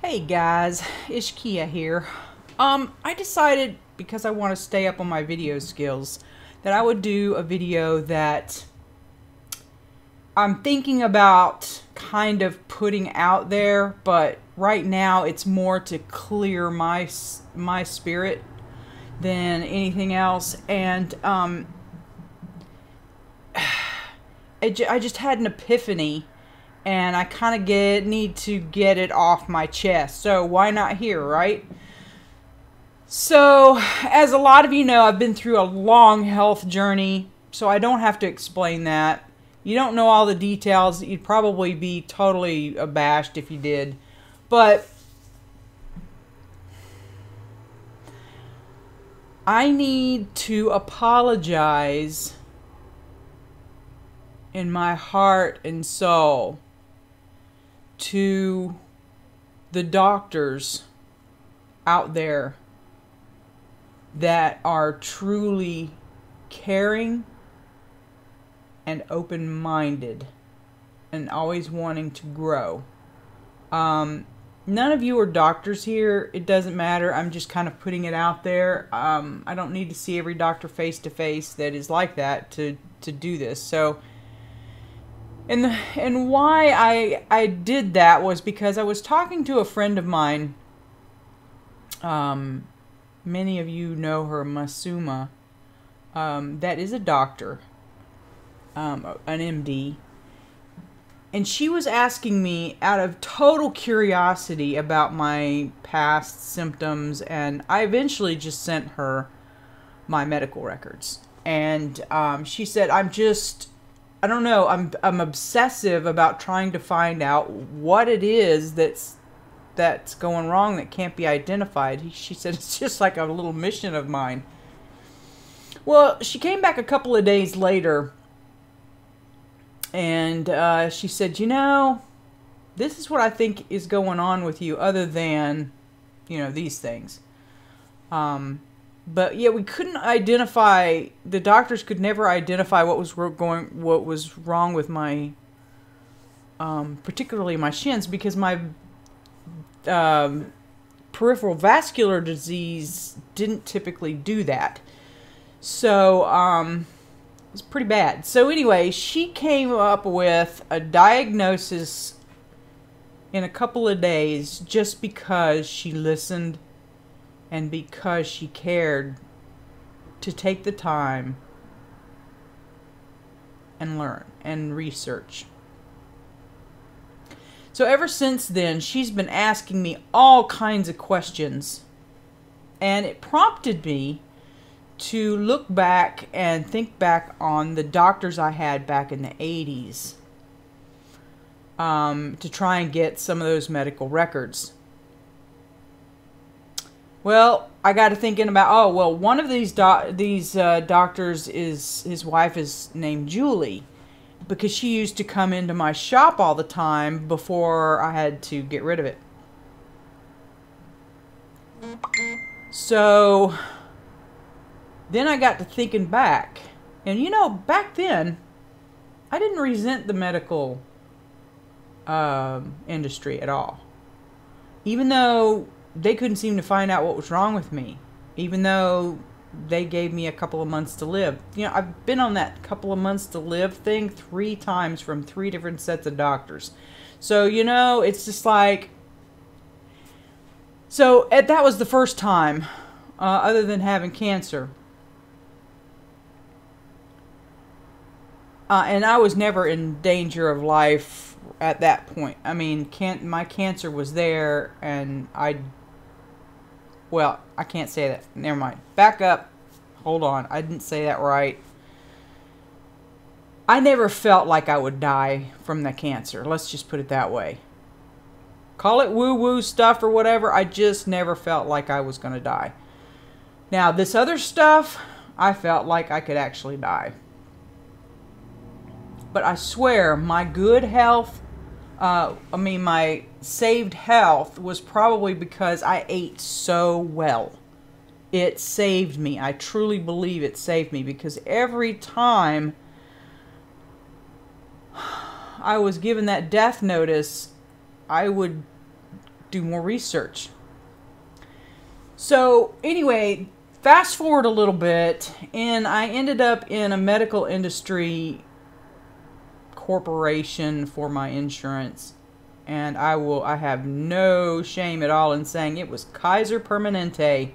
Hey guys, Ishkia here. I decided, because I want to stay up on my video skills, that I would do a video that I'm thinking about kind of putting out there, but right now it's more to clear my spirit than anything else. And I just had an epiphany, and I kind of need to get it off my chest. So why not here, right? So, as a lot of you know, I've been through a long health journey, so I don't have to explain that. You don't know all the details. You'd probably be totally abashed if you did. But I need to apologize in my heart and soul to the doctors out there that are truly caring and open-minded and always wanting to grow. None of you are doctors here. It doesn't matter. I'm just kind of putting it out there. I don't need to see every doctor face to face that is like that to do this. So, and why I did that was because I was talking to a friend of mine. Many of you know her, Masuma. That is a doctor, an MD. And she was asking me out of total curiosity about my past symptoms, and I eventually just sent her my medical records. And she said, I don't know, I'm obsessive about trying to find out what it is that's going wrong that can't be identified. She said it's just like a little mission of mine. Well, she came back a couple of days later, and she said, you know, this is what I think is going on with you, other than, you know, these things. But yeah, we couldn't identify. The doctors could never identify what was wrong with my, particularly my shins, because my peripheral vascular disease didn't typically do that. So it was pretty bad. So anyway, she came up with a diagnosis in a couple of days just because she listened and because she cared to take the time and learn and research. So ever since then, she's been asking me all kinds of questions, and it prompted me to look back and think back on the doctors I had back in the 80s, to try and get some of those medical records. Well, I got to thinking about, oh, well, one of these doctors, his wife is named Julie, because she used to come into my shop all the time before I had to get rid of it. So then I got to thinking back, and you know, back then I didn't resent the medical industry at all, even though they couldn't seem to find out what was wrong with me, even though they gave me a couple of months to live. You know, I've been on that couple of months to live thing 3 times from 3 different sets of doctors. So, you know, it's just like, so that was the first time, other than having cancer. And I was never in danger of life at that point. I mean, my cancer was there, and well, I can't say that. Never mind. Back up. Hold on. I didn't say that right. I never felt like I would die from the cancer. Let's just put it that way. Call it woo-woo stuff or whatever. I just never felt like I was going to die. Now, this other stuff, I felt like I could actually die. But I swear, my good health, my saved health was probably because I ate so well. It saved me. I truly believe it saved me, because every time I was given that death notice, I would do more research. So anyway, fast forward a little bit, and I ended up in a medical industry corporation for my insurance. And I have no shame at all in saying it was Kaiser Permanente,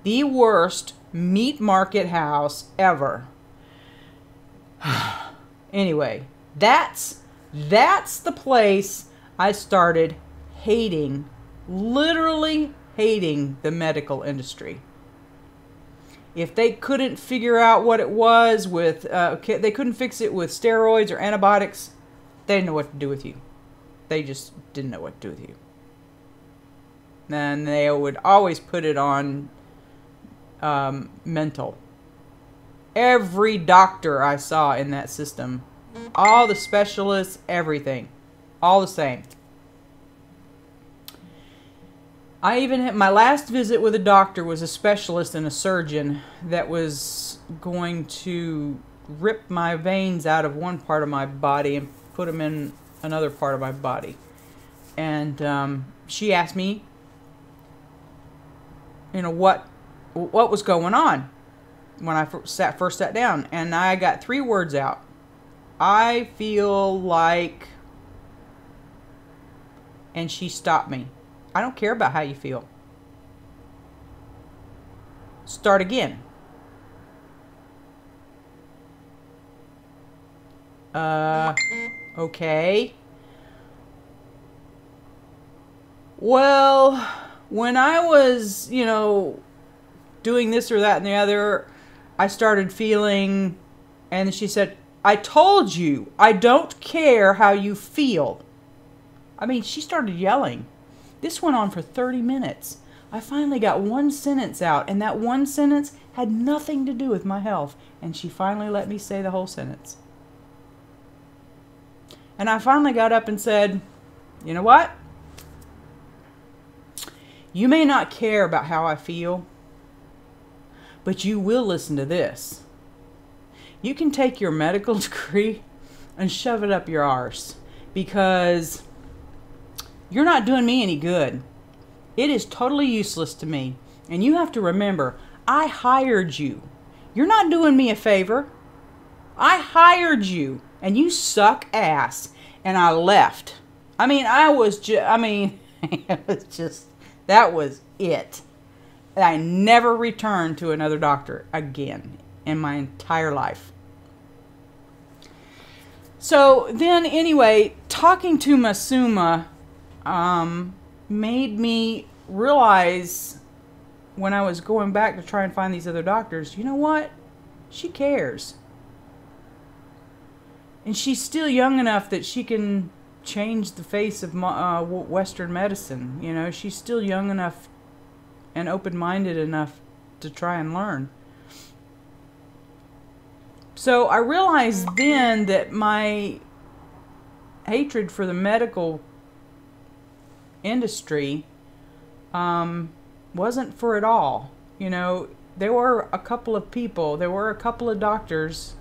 the worst meat market house ever. Anyway, that's the place I started hating, literally hating the medical industry. If they couldn't figure out what it was with, they couldn't fix it with steroids or antibiotics, they didn't know what to do with you. They just didn't know what to do with you. And they would always put it on mental. Every doctor I saw in that system, all the specialists, everything, all the same. I even had, my last visit with a doctor was a specialist and a surgeon that was going to rip my veins out of one part of my body and put them in another part of my body. And she asked me, what was going on when I first sat down. And I got 3 words out. I feel like... And she stopped me. I don't care about how you feel. Start again. Okay. Well, when I was, doing this or that and the other, I started feeling, and she said, I told you, I don't care how you feel. I mean, she started yelling. This went on for 30 minutes. I finally got one sentence out, and that one sentence had nothing to do with my health. And she finally let me say the whole sentence. And I finally got up and said, you know what? You may not care about how I feel, but you will listen to this. You can take your medical degree and shove it up your arse, because you're not doing me any good. It is totally useless to me. And you have to remember, I hired you. You're not doing me a favor. I hired you, and you suck ass. And I left. I mean, it was just, that was it. I never returned to another doctor again in my entire life. So then anyway, talking to Masuma made me realize, when I was going back to try and find these other doctors, you know what? She cares. And she's still young enough that she can change the face of Western medicine. She's still young enough and open-minded enough to try and learn. So I realized then that my hatred for the medical industry wasn't for it all. There were a couple of people, there were a couple of doctors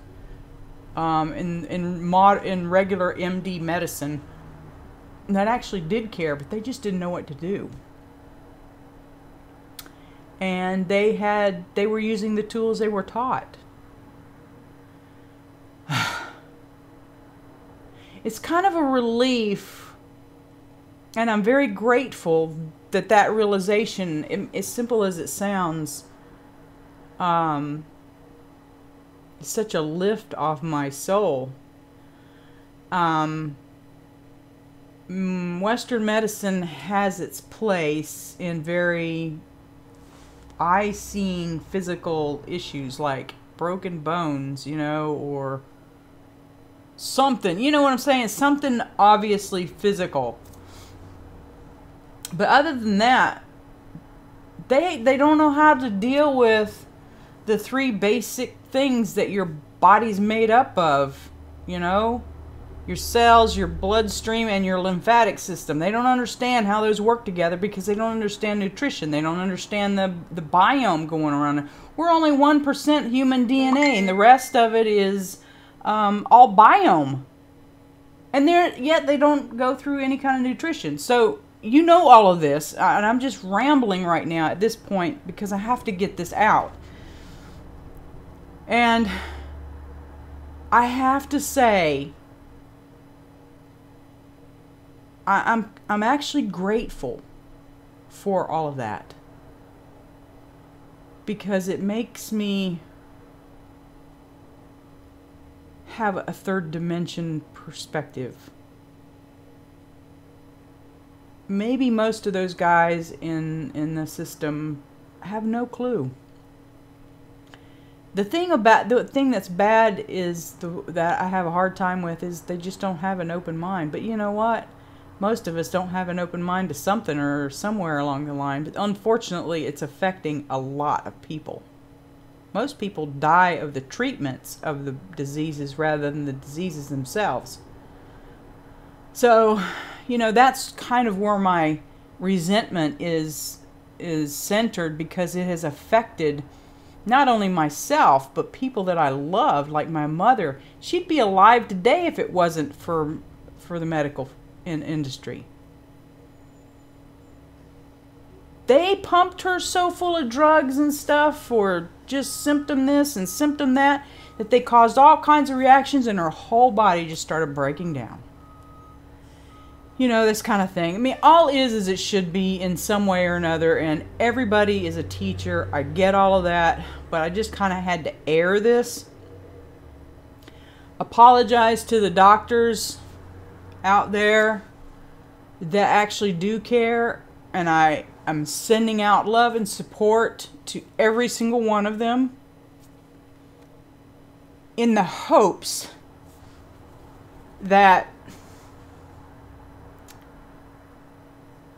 in regular MD medicine that actually did care, but they just didn't know what to do. And they were using the tools they were taught. It's kind of a relief, and I'm very grateful that realization, as simple as it sounds, is such a lift off my soul. Western medicine has its place in very eye-seeing physical issues like broken bones, or something. You know what I'm saying? Something obviously physical. But other than that, they don't know how to deal with the 3 basic things that your body's made up of. Your cells, your bloodstream, and your lymphatic system. They don't understand how those work together because they don't understand nutrition. They don't understand the biome going around. We're only 1% human DNA, and the rest of it is all biome. And yet they don't go through any kind of nutrition. So you know all of this, and I'm just rambling right now at this point because I have to get this out. And I have to say, I'm actually grateful for all of that, because it makes me have a third dimension perspective. Maybe most of those guys in the system have no clue. The thing that's bad is that I have a hard time with is they just don't have an open mind. But you know what? Most of us don't have an open mind to something or somewhere along the line. But unfortunately, it's affecting a lot of people. Most people die of the treatments of the diseases rather than the diseases themselves. So, you know, that's kind of where my resentment is centered, because it has affected not only myself, but people that I loved, like my mother. She'd be alive today if it wasn't for the medical industry. They pumped her so full of drugs and stuff for just symptom this and symptom that they caused all kinds of reactions, and her whole body just started breaking down. You know, this kind of thing. I mean, all is it should be in some way or another, and everybody is a teacher. I get all of that, but I just kind of had to air this. Apologize to the doctors out there that actually do care, and I'm sending out love and support to every single one of them, in the hopes that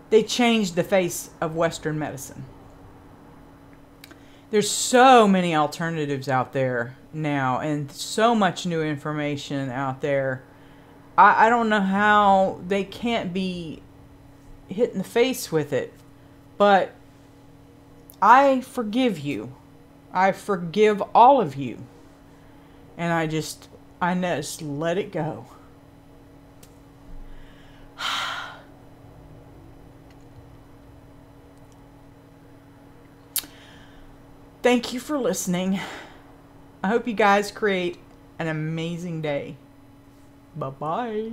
they changed the face of Western medicine. There's so many alternatives out there now, and so much new information out there. I don't know how they can't be hit in the face with it, but I forgive you. I forgive all of you. And I just let it go. Thank you for listening. I hope you guys create an amazing day. Bye-bye.